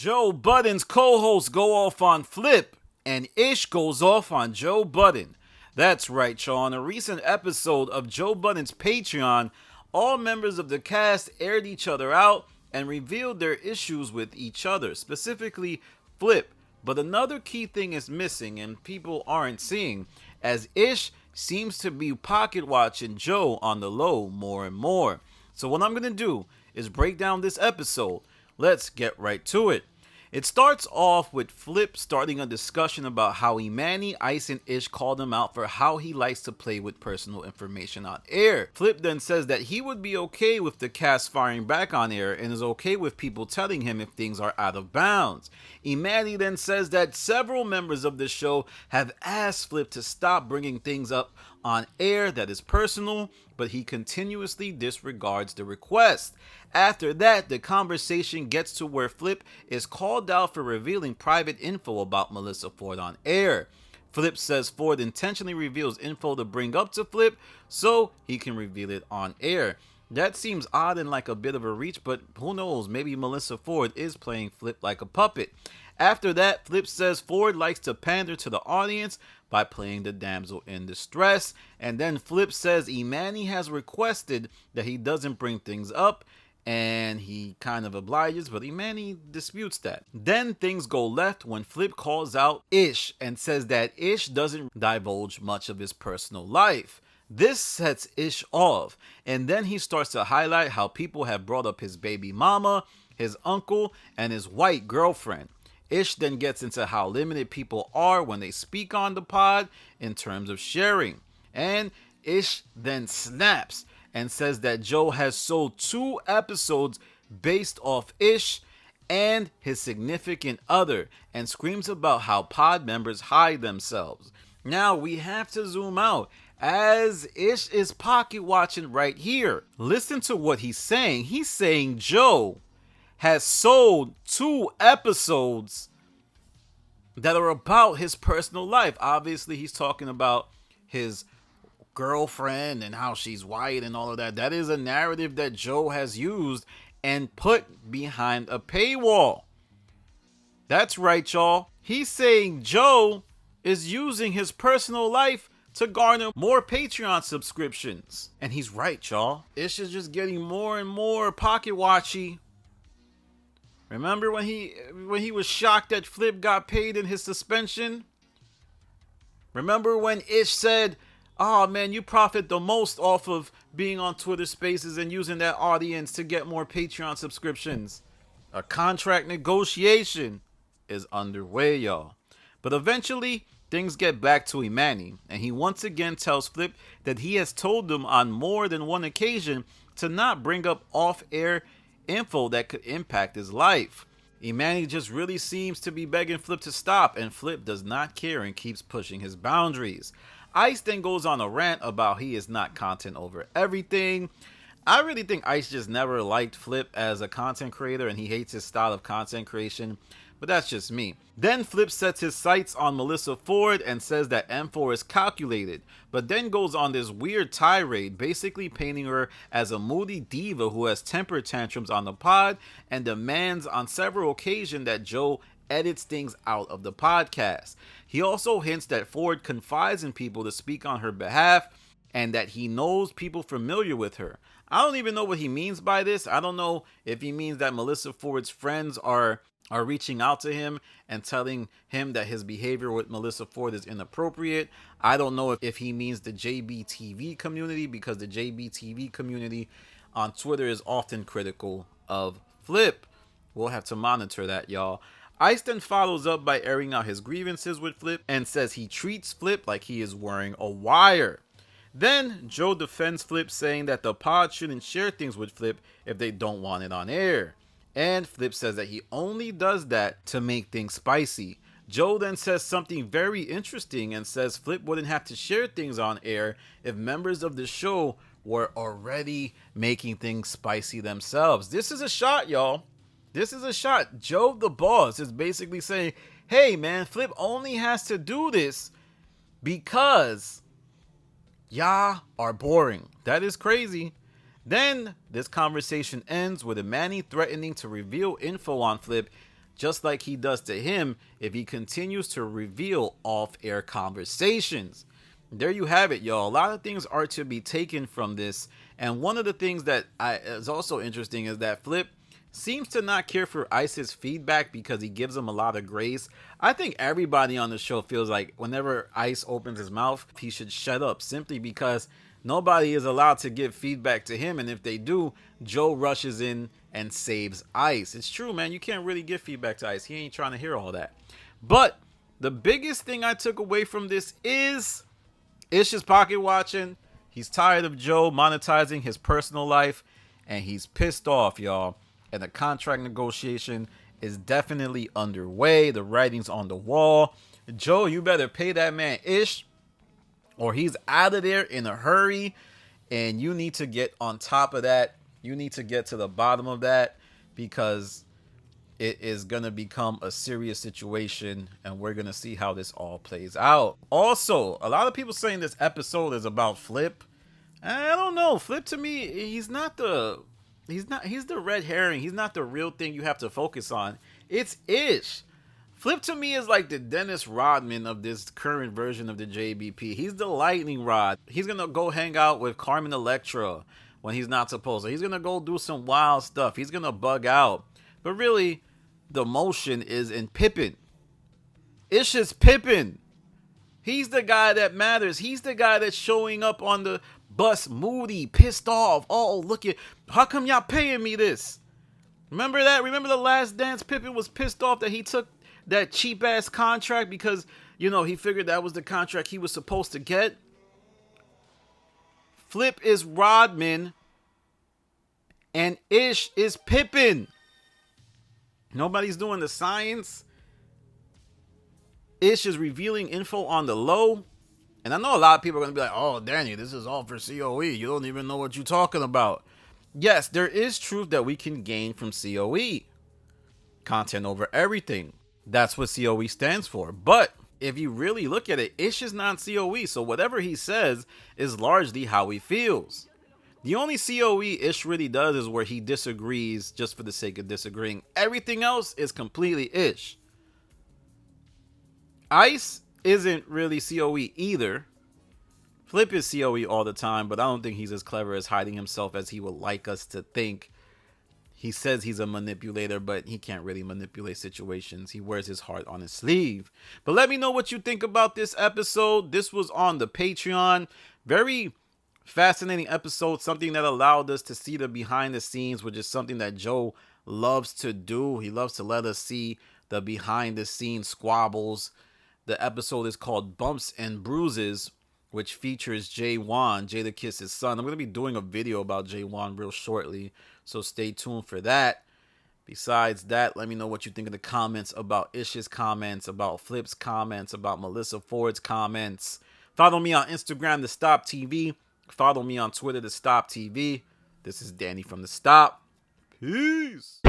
Joe Budden's co-hosts go off on Flip, and Ish goes off on Joe Budden. That's right, y'all. In a recent episode of Joe Budden's Patreon, all members of the cast aired each other out and revealed their issues with each other, specifically Flip. But another key thing is missing and people aren't seeing, as Ish seems to be pocket watching Joe on the low more and more. So what I'm going to do is break down this episode. Let's get right to it. It starts off with Flip starting a discussion about how Imani, Ice, and Ish called him out for how he likes to play with personal information on air. Flip then says that he would be okay with the cast firing back on air and is okay with people telling him if things are out of bounds. Imani then says that several members of the show have asked Flip to stop bringing things up on air that is personal, but he continuously disregards the request. After that, the conversation gets to where Flip is called out for revealing private info about Melissa Ford on air. Flip says Ford intentionally reveals info to bring up to Flip so he can reveal it on air. That seems odd and like a bit of a reach, but who knows, maybe Melissa Ford is playing Flip like a puppet. After that, Flip says Ford likes to pander to the audience by playing the damsel in distress, and then Flip says Imani has requested that he doesn't bring things up, and he kind of obliges, but Imani disputes that. Then things go left when Flip calls out Ish and says that Ish doesn't divulge much of his personal life. This sets Ish off, and then he starts to highlight how people have brought up his baby mama, his uncle, and his white girlfriend. Ish then gets into how limited people are when they speak on the pod in terms of sharing. And Ish then snaps and says that Joe has sold 2 episodes based off Ish and his significant other, and screams about how pod members hide themselves. Now we have to zoom out, as Ish is pocket watching right here. Listen to what he's saying. He's saying Joe has sold 2 episodes that are about his personal life. Obviously, he's talking about his girlfriend and how she's white and all of that. That is a narrative that Joe has used and put behind a paywall. That's right, y'all. He's saying Joe is using his personal life to garner more Patreon subscriptions. And he's right, y'all. Ish is just getting more and more pocket watchy. Remember when he was shocked that Flip got paid in his suspension? Remember when Ish said, "Oh man, you profit the most off of being on Twitter Spaces and using that audience to get more Patreon subscriptions"? A contract negotiation is underway, y'all. But eventually, things get back to Imani, and he once again tells Flip that he has told them on more than one occasion to not bring up off-air info that could impact his life. Imani just really seems to be begging Flip to stop, and Flip does not care and keeps pushing his boundaries. Ice then goes on a rant about he is not content over everything. I really think Ice just never liked Flip as a content creator, and he hates his style of content creation, but that's just me. Then Flip sets his sights on Melissa Ford and says that M4 is calculated, but then goes on this weird tirade, basically painting her as a moody diva who has temper tantrums on the pod and demands on several occasions that Joe edits things out of the podcast. He also hints that Ford confides in people to speak on her behalf and that he knows people familiar with her. I don't even know what he means by this. I don't know if he means that Melissa Ford's friends are reaching out to him and telling him that his behavior with Melissa Ford is inappropriate. I don't know if he means the JBTV community, because the JBTV community on Twitter is often critical of Flip. We'll have to monitor that, y'all. Ice then follows up by airing out his grievances with Flip and says he treats Flip like he is wearing a wire. Then Joe defends Flip, saying that the pod shouldn't share things with Flip if they don't want it on air. And Flip says that he only does that to make things spicy. Joe then says something very interesting and says Flip wouldn't have to share things on air if members of the show were already making things spicy themselves. This is a shot, y'all. This is a shot. Joe the boss is basically saying, hey man, Flip only has to do this because y'all are boring. That is crazy. Then this conversation ends with Imani threatening to reveal info on Flip just like he does to him if he continues to reveal off-air conversations. There you have it, y'all. A lot of things are to be taken from this, and one of the things that is also interesting is that Flip seems to not care for Ice's feedback because he gives him a lot of grace. I think everybody on the show feels like whenever Ice opens his mouth, he should shut up, simply because nobody is allowed to give feedback to him, and if they do, Joe rushes in and saves Ice. It's true, man. You can't really give feedback to Ice. He ain't trying to hear all that. But the biggest thing I took away from this is Ish is pocket watching. He's tired of Joe monetizing his personal life, and he's pissed off, y'all. And the contract negotiation is definitely underway. The writing's on the wall. Joe, you better pay that man Ish, or he's out of there in a hurry. And you need to get on top of that. You need to get to the bottom of that, because it is going to become a serious situation, and we're going to see how this all plays out. Also, a lot of people saying this episode is about Flip. I don't know. Flip, to me, he's the red herring. He's not the real thing you have to focus on. It's Ish. Flip, to me, is like the Dennis Rodman of this current version of the JBP. He's the lightning rod. He's going to go hang out with Carmen Electra when he's not supposed to. He's going to go do some wild stuff. He's going to bug out. But really, the motion is in Pippin. Ish is Pippin. He's the guy that matters. He's the guy that's showing up on the bus moody, pissed off. Oh, look at, how come y'all paying me this? Remember that? Remember the Last Dance? Pippin was pissed off that he took that cheap ass contract because, he figured that was the contract he was supposed to get. Flip is Rodman and Ish is Pippin. Nobody's doing the science. Ish is revealing info on the low. And I know a lot of people are going to be like, oh, Danny, this is all for COE. You don't even know what you're talking about. Yes, there is truth that we can gain from COE. Content over everything. That's what COE stands for. But if you really look at it, Ish is not COE. So whatever he says is largely how he feels. The only COE Ish really does is where he disagrees just for the sake of disagreeing. Everything else is completely Ish. Ice isn't really COE either. Flip is COE all the time, but I don't think he's as clever as hiding himself as he would like us to think. He says he's a manipulator, but he can't really manipulate situations. He wears his heart on his sleeve. But let me know what you think about this episode. This was on the Patreon. Very fascinating episode, something that allowed us to see the behind the scenes, which is something that Joe loves to do. He loves to let us see the behind the scenes squabbles. The episode is called Bumps and Bruises, which features Jay Wan, Jada Kiss's son. I'm going to be doing a video about Jay Wan real shortly, so stay tuned for that. Besides that, let me know what you think in the comments about Ish's comments, about Flip's comments, about Melissa Ford's comments. Follow me on Instagram, The Stop TV. Follow me on Twitter, The Stop TV. This is Danny from The Stop. Peace.